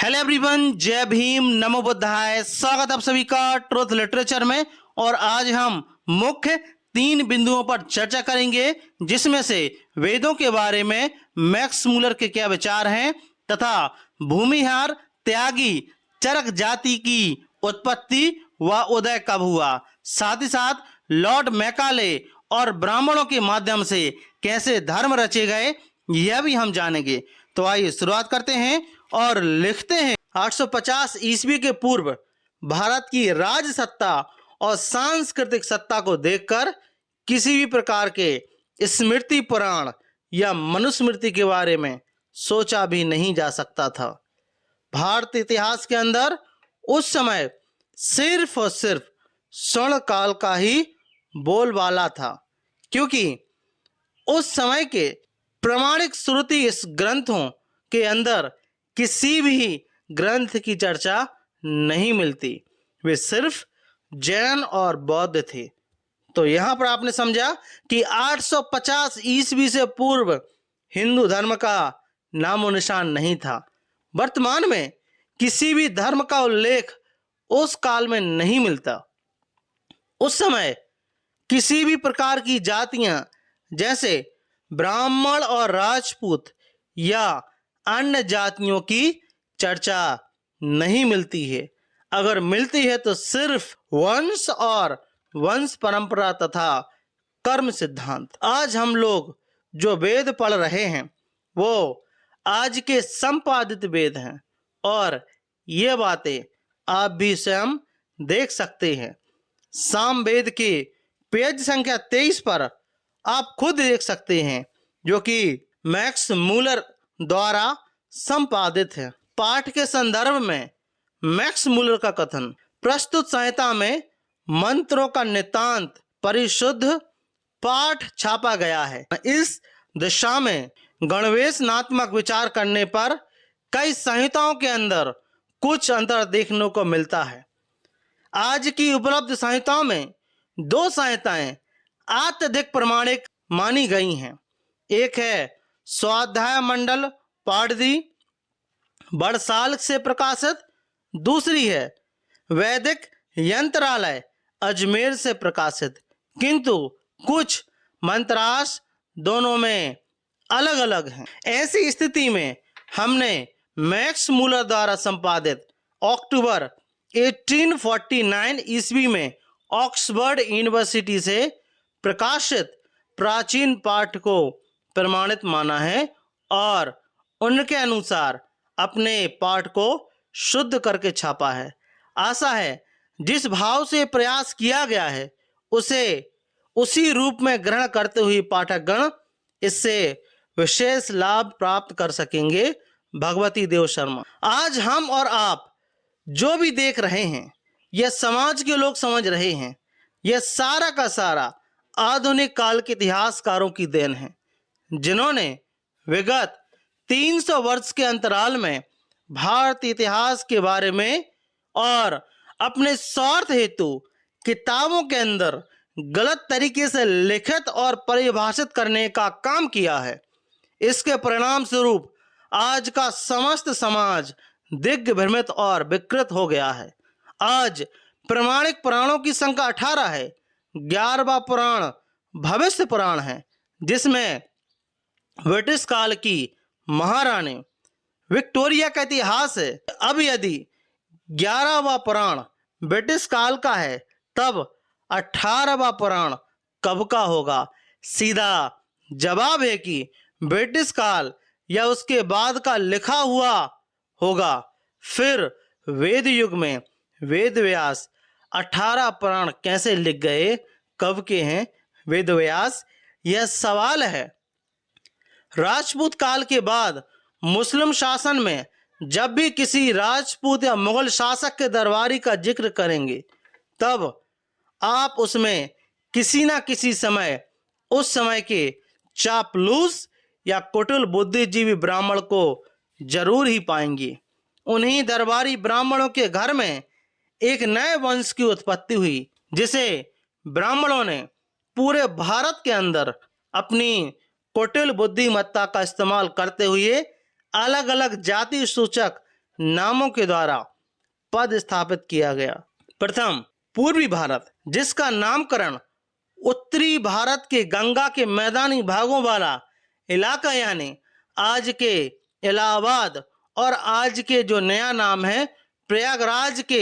Hello everyone, जय भीम, नमो बुद्धाय। स्वागत आप सभी का ट्रुथ लिटरेचर में। और आज हम मुख्य 3 बिंदुओं पर चर्चा करेंगे, जिसमें से वेदों के बारे में मैक्स मूलर के क्या विचार हैं तथा भूमिहार त्यागी चरक जाति की उत्पत्ति व उदय कब हुआ, साथ ही साथ लॉर्ड मैकाले और ब्राह्मणों के माध्यम से कैसे धर्म रचे गए, यह भी हम जानेंगे। तो आइए शुरुआत करते हैं और लिखते हैं। 850 ईस्वी के पूर्व भारत की राज सत्ता और सांस्कृतिक सत्ता को देखकर किसी भी प्रकार के स्मृति पुराण या मनुस्मृति के बारे में सोचा भी नहीं जा सकता था। भारतीय इतिहास के अंदर उस समय सिर्फ और सिर्फ स्वर्ण काल का ही बोलबाला था, क्योंकि उस समय के प्रमाणिक श्रुति इस ग्रंथों के अंदर किसी भी ग्रंथ की चर्चा नहीं मिलती। वे सिर्फ जैन और बौद्ध थे। तो यहाँ पर आपने समझा कि 850 ईस्वी से पूर्व हिंदू धर्म का नामो निशान नहीं था। वर्तमान में किसी भी धर्म का उल्लेख उस काल में नहीं मिलता। उस समय किसी भी प्रकार की जातियां जैसे ब्राह्मण और राजपूत या अन्य जातियों की चर्चा नहीं मिलती है। अगर मिलती है तो सिर्फ वंश और वंश परंपरा तथा कर्म सिद्धांत। आज हम लोग जो वेद पढ़ रहे हैं वो आज के संपादित वेद हैं, और ये बातें आप भी स्वयं देख सकते हैं। सामवेद के पेज संख्या 23 पर आप खुद देख सकते हैं, जो कि मैक्स मूलर द्वारा संपादित है। पाठ के संदर्भ में मैक्स मूलर का कथन, प्रस्तुत संहिता में मंत्रों का नितांत परिशुद्ध पाठ छापा गया है। इस दिशा में गणवेशनात्मक विचार करने पर कई संहिताओं के अंदर कुछ अंतर देखने को मिलता है। आज की उपलब्ध संहिताओं में 2 संहिताएं अत्यधिक प्रमाणिक मानी गई हैं। एक है स्वाध्याय मंडल पाड़दी बड़साल से प्रकाशित, दूसरी है वैदिक यंत्रालय अजमेर से प्रकाशित। किंतु कुछ मंत्रांश दोनों में अलग अलग हैं। ऐसी स्थिति में हमने मैक्स मूलर द्वारा संपादित अक्टूबर 1849 ईस्वी में ऑक्सफोर्ड यूनिवर्सिटी से प्रकाशित प्राचीन पाठ को प्रमाणित माना है और उनके अनुसार अपने पाठ को शुद्ध करके छापा है। आशा है जिस भाव से प्रयास किया गया है उसे उसी रूप में ग्रहण करते हुए पाठकगण इससे विशेष लाभ प्राप्त कर सकेंगे। भगवती देव शर्मा। आज हम और आप जो भी देख रहे हैं, यह समाज के लोग समझ रहे हैं। यह सारा का सारा आधुनिक काल के इतिहासकारों की देन है, जिन्होंने विगत 300 वर्ष के अंतराल में भारतीय इतिहास के बारे में और अपने स्वार्थ हेतु किताबों के अंदर गलत तरीके से लिखित और परिभाषित करने का काम किया है। इसके परिणाम स्वरूप आज का समस्त समाज दिग्भ्रमित और विकृत हो गया है। आज प्रमाणिक पुराणों की संख्या 18 है। 11वां पुराण भविष्य पुराण है, जिसमें ब्रिटिश काल की महारानी विक्टोरिया का इतिहास है। अब यदि 11वां पुराण ब्रिटिश काल का है, तब 18वां पुराण कब का होगा? सीधा जवाब है कि ब्रिटिश काल या उसके बाद का लिखा हुआ होगा। फिर वेद युग में वेद व्यास 18 पुराण कैसे लिख गए, कब के हैं वेद व्यास, यह सवाल है। राजपूत काल के बाद मुस्लिम शासन में जब भी किसी राजपूत या मुगल शासक के दरबारी का जिक्र करेंगे, तब आप उसमें किसी ना किसी समय उस समय के चापलूस या कुटिल बुद्धिजीवी ब्राह्मण को जरूर ही पाएंगे। उन्हीं दरबारी ब्राह्मणों के घर में एक नए वंश की उत्पत्ति हुई, जिसे ब्राह्मणों ने पूरे भारत के अंदर अपनी कुटिल बुद्धिमत्ता का इस्तेमाल करते हुए अलग अलग जाति सूचक नामों के द्वारा पद स्थापित किया गया। प्रथम, पूर्वी भारत, जिसका नामकरण उत्तरी भारत के गंगा के मैदानी भागों वाला इलाका यानी आज के इलाहाबाद और आज के जो नया नाम है प्रयागराज के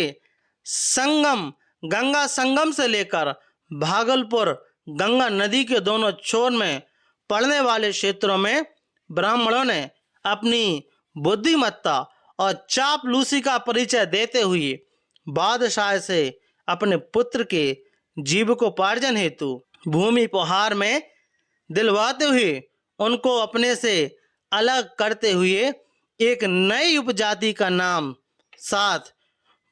संगम, गंगा संगम से लेकर भागलपुर गंगा नदी के दोनों छोर में पड़ने वाले क्षेत्रों में ब्राह्मणों ने अपनी बुद्धिमत्ता और चापलूसी का परिचय देते हुए बादशाह से अपने पुत्र के जीविकोपार्जन हेतु भूमि उपहार में दिलवाते हुए उनको अपने से अलग करते हुए एक नई उपजाति का नाम साथ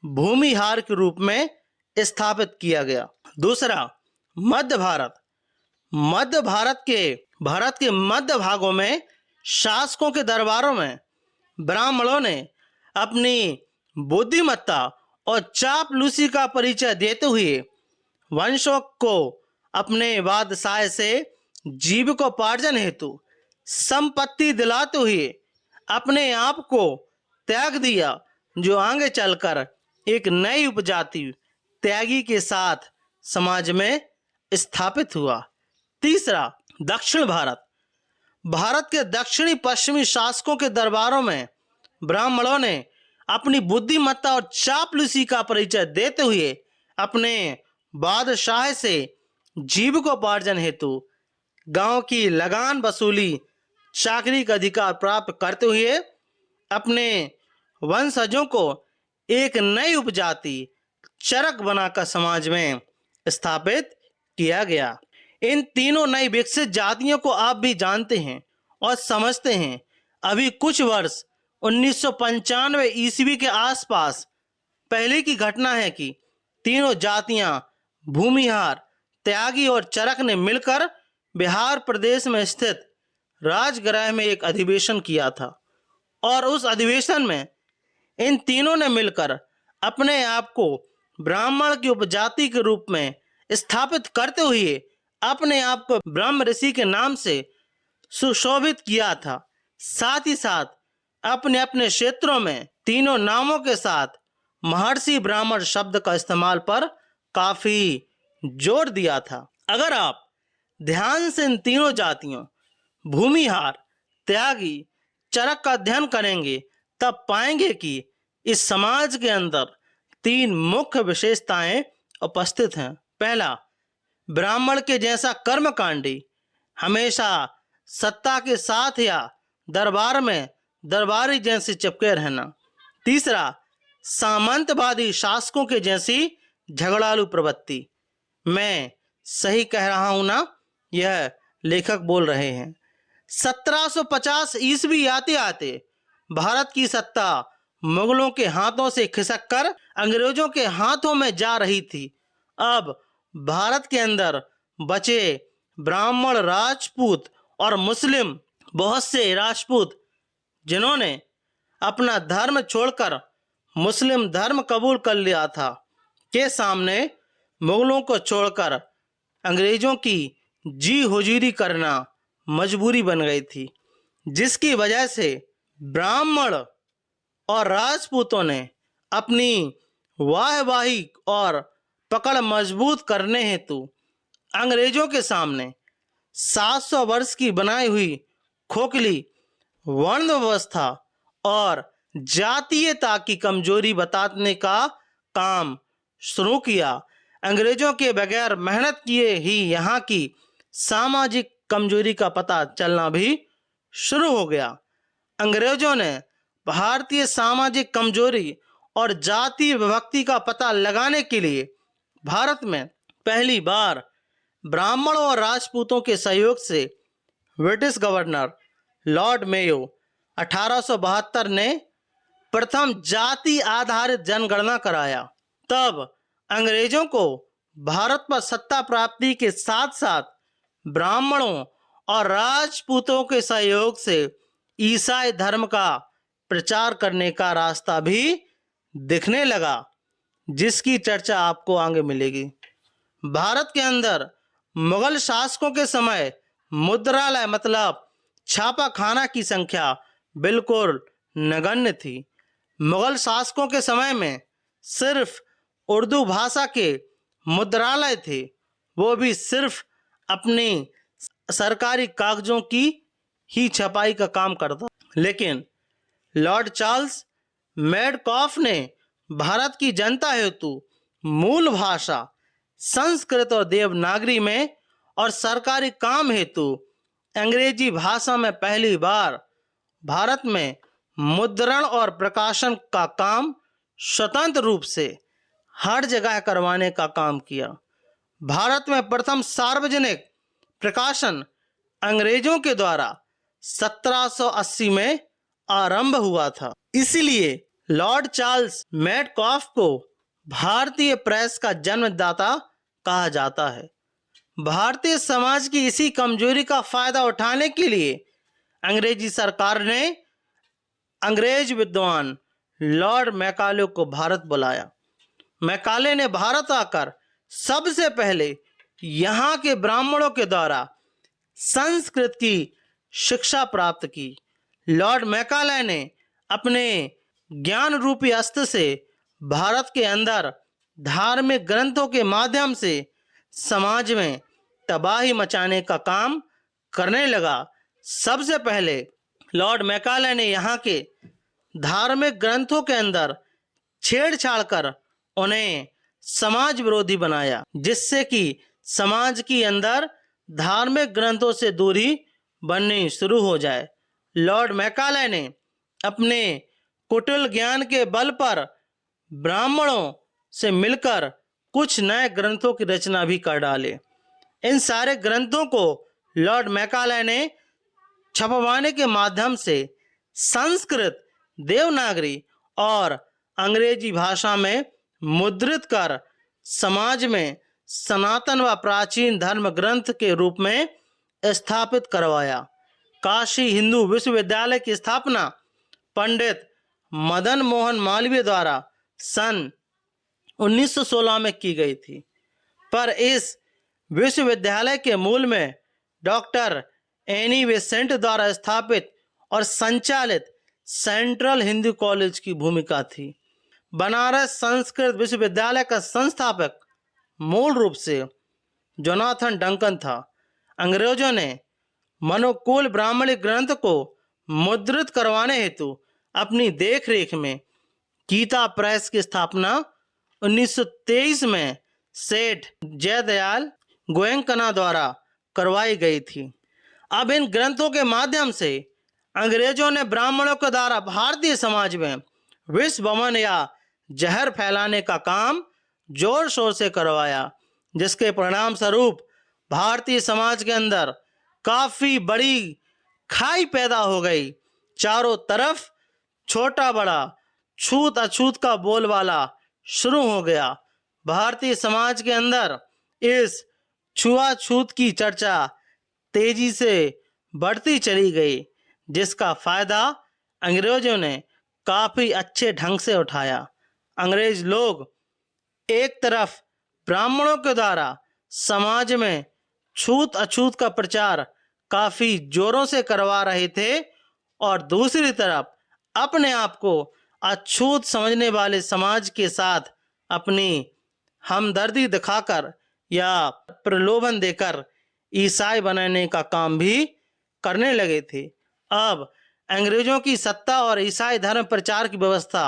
भूमिहार के रूप में स्थापित किया गया। दूसरा, मध्य भारत। भारत के मध्य भागों में शासकों के दरबारों में ब्राह्मणों ने अपनी बुद्धिमत्ता और चापलूसी का परिचय देते हुए वंशों को अपने बादशाह से जीविकोपार्जन हेतु संपत्ति दिलाते हुए अपने आप को त्याग दिया, जो आगे चलकर एक नई उपजाति त्यागी के साथ समाज में स्थापित हुआ। तीसरा, दक्षिण भारत। भारत के दक्षिणी पश्चिमी शासकों के दरबारों में ब्राह्मणों ने अपनी बुद्धिमत्ता और चापलूसी का परिचय देते हुए अपने बादशाह से जीविकोपार्जन हेतु गांव की लगान वसूली चाकरी का अधिकार प्राप्त करते हुए अपने वंशजों को एक नई उपजाति चरक बनाकर समाज में स्थापित किया गया। इन तीनों नई विकसित जातियों को आप भी जानते हैं और समझते हैं। अभी कुछ वर्ष 1995 ईस्वी के आसपास पहले की घटना है कि तीनों जातियां भूमिहार, त्यागी और चरक ने मिलकर बिहार प्रदेश में स्थित राजगृह में एक अधिवेशन किया था और उस अधिवेशन में इन तीनों ने मिलकर अपने आप को ब्राह्मण की उपजाति के रूप में स्थापित करते हुए अपने आप को ब्रह्म ऋषि के नाम से सुशोभित किया था। साथ ही साथ अपने अपने क्षेत्रों में तीनों नामों के साथ महर्षि ब्राह्मण शब्द का इस्तेमाल पर काफी जोर दिया था। अगर आप ध्यान से इन तीनों जातियों भूमिहार, त्यागी, चरक का अध्ययन करेंगे तब पाएंगे कि इस समाज के अंदर तीन मुख्य विशेषताएं उपस्थित हैं। पहला, ब्राह्मण के जैसा कर्मकांडी, हमेशा सत्ता के साथ या दरबार में दरबारी जैसे चिपके रहना। तीसरा, सामंतवादी शासकों के जैसी झगड़ालू प्रवृत्ति। मैं सही कह रहा हूं ना? यह लेखक बोल रहे हैं। 1750 ईस्वी आते आते भारत की सत्ता मुगलों के हाथों से खिसक अंग्रेजों के हाथों में जा रही थी। अब भारत के अंदर बचे ब्राह्मण, राजपूत और मुस्लिम, बहुत से राजपूत जिन्होंने अपना धर्म छोड़कर मुस्लिम धर्म कबूल कर लिया था, के सामने मुगलों को छोड़कर अंग्रेजों की जी हुजूरी करना मजबूरी बन गई थी, जिसकी वजह से ब्राह्मण और राजपूतों ने अपनी वाहवाही और पकड़ मजबूत करने हेतु अंग्रेजों के सामने 700 वर्ष की बनाई हुई खोखली वर्ण व्यवस्था और जातीयता की कमजोरी बताने का काम शुरू किया। अंग्रेजों के बगैर मेहनत किए ही यहाँ की सामाजिक कमजोरी का पता चलना भी शुरू हो गया। अंग्रेजों ने भारतीय सामाजिक कमजोरी और जातीय विभक्ति का पता लगाने के लिए भारत में पहली बार ब्राह्मणों और राजपूतों के सहयोग से ब्रिटिश गवर्नर लॉर्ड मेयो 1872 ने प्रथम जाति आधारित जनगणना कराया। तब अंग्रेजों को भारत पर सत्ता प्राप्ति के साथ साथ ब्राह्मणों और राजपूतों के सहयोग से ईसाई धर्म का प्रचार करने का रास्ता भी दिखने लगा, जिसकी चर्चा आपको आगे मिलेगी। भारत के अंदर मुगल शासकों के समय मुद्रालय मतलब छापा खाना की संख्या बिल्कुल नगण्य थी। मुगल शासकों के समय में सिर्फ उर्दू भाषा के मुद्रालय थे, वो भी सिर्फ अपने सरकारी कागजों की ही छपाई का काम करता। लेकिन लॉर्ड चार्ल्स मेडकॉफ ने भारत की जनता हेतु मूल भाषा संस्कृत और देवनागरी में और सरकारी काम हेतु अंग्रेजी भाषा में पहली बार भारत में मुद्रण और प्रकाशन का काम स्वतंत्र रूप से हर जगह करवाने का काम किया। भारत में प्रथम सार्वजनिक प्रकाशन अंग्रेजों के द्वारा 1780 में आरंभ हुआ था। इसलिए लॉर्ड चार्ल्स मेडकॉफ को भारतीय प्रेस का जन्मदाता कहा जाता है। भारतीय समाज की इसी कमजोरी का फायदा उठाने के लिए अंग्रेजी सरकार ने अंग्रेज विद्वान लॉर्ड मैकाले को भारत बुलाया। मैकाले ने भारत आकर सबसे पहले यहाँ के ब्राह्मणों के द्वारा संस्कृत की शिक्षा प्राप्त की। लॉर्ड मैकाले ने अपने ज्ञान रूपी अस्त्र से भारत के अंदर धार्मिक ग्रंथों के माध्यम से समाज में तबाही मचाने का काम करने लगा। सबसे पहले लॉर्ड मैकाले ने यहाँ के धार्मिक ग्रंथों के अंदर छेड़छाड़ कर उन्हें समाज विरोधी बनाया, जिससे कि समाज के अंदर धार्मिक ग्रंथों से दूरी बननी शुरू हो जाए। लॉर्ड मैकाले ने अपने कुटिल ज्ञान के बल पर ब्राह्मणों से मिलकर कुछ नए ग्रंथों की रचना भी कर डाले। इन सारे ग्रंथों को लॉर्ड मैकाले ने छपवाने के माध्यम से संस्कृत, देवनागरी और अंग्रेजी भाषा में मुद्रित कर समाज में सनातन व प्राचीन धर्म ग्रंथ के रूप में स्थापित करवाया। काशी हिंदू विश्वविद्यालय की स्थापना पंडित मदन मोहन मालवीय द्वारा सन 1916 में की गई थी, पर इस विश्वविद्यालय के मूल में डॉक्टर एनी बेसेंट द्वारा स्थापित और संचालित सेंट्रल हिंदू कॉलेज की भूमिका थी। बनारस संस्कृत विश्वविद्यालय का संस्थापक मूल रूप से जोनाथन डंकन था। अंग्रेजों ने मनुकूल ब्राह्मणी ग्रंथ को मुद्रित करवाने हेतु अपनी देखरेख में गीता प्रेस की स्थापना 1923 में सेठ जयदयाल गोयनका द्वारा करवाई गई थी। अब इन ग्रंथों के माध्यम से अंग्रेजों ने ब्राह्मणों के द्वारा भारतीय समाज में विष वमन या जहर फैलाने का काम जोर शोर से करवाया, जिसके परिणाम स्वरूप भारतीय समाज के अंदर काफी बड़ी खाई पैदा हो गई। चारों तरफ छोटा बड़ा छूत अछूत का बोलबाला शुरू हो गया। भारतीय समाज के अंदर इस छुआछूत की चर्चा तेजी से बढ़ती चली गई, जिसका फायदा अंग्रेजों ने काफी अच्छे ढंग से उठाया। अंग्रेज लोग एक तरफ ब्राह्मणों के द्वारा समाज में छूत अछूत का प्रचार काफी जोरों से करवा रहे थे और दूसरी तरफ अपने आप को अछूत समझने वाले समाज के साथ अपनी हमदर्दी दिखाकर या प्रलोभन देकर ईसाई बनाने का काम भी करने लगे थे। अब अंग्रेजों की सत्ता और ईसाई धर्म प्रचार की व्यवस्था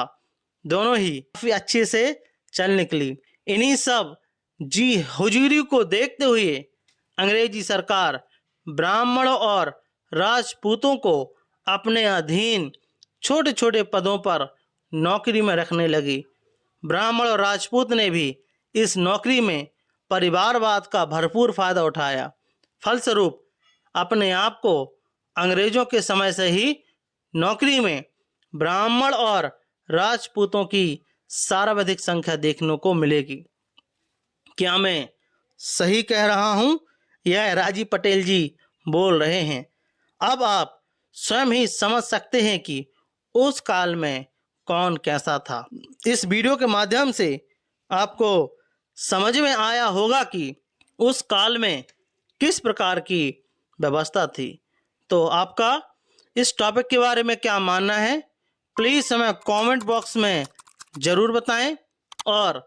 दोनों ही काफी अच्छे से चल निकली। इन्हीं सब जी हुजूरी को देखते हुए अंग्रेजी सरकार ब्राह्मणों और राजपूतों को अपने अधीन छोटे छोटे पदों पर नौकरी में रखने लगी। ब्राह्मण और राजपूत ने भी इस नौकरी में परिवारवाद का भरपूर फायदा उठाया। फलस्वरूप अपने आप को अंग्रेजों के समय से ही नौकरी में ब्राह्मण और राजपूतों की सर्वाधिक संख्या देखने को मिलेगी। क्या मैं सही कह रहा हूँ या राजी पटेल जी बोल रहे हैं? अब आप स्वयं ही समझ सकते हैं कि उस काल में कौन कैसा था। इस वीडियो के माध्यम से आपको समझ में आया होगा कि उस काल में किस प्रकार की व्यवस्था थी। तो आपका इस टॉपिक के बारे में क्या मानना है, प्लीज़ हमें कमेंट बॉक्स में ज़रूर बताएं। और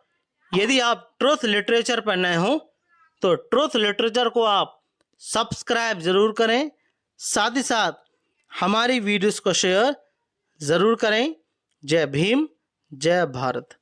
यदि आप ट्रुथ लिटरेचर पर नए हो तो ट्रुथ लिटरेचर को आप सब्सक्राइब ज़रूर करें, साथ ही साथ हमारी वीडियोस को शेयर ज़रूर करें। जय भीम, जय भारत।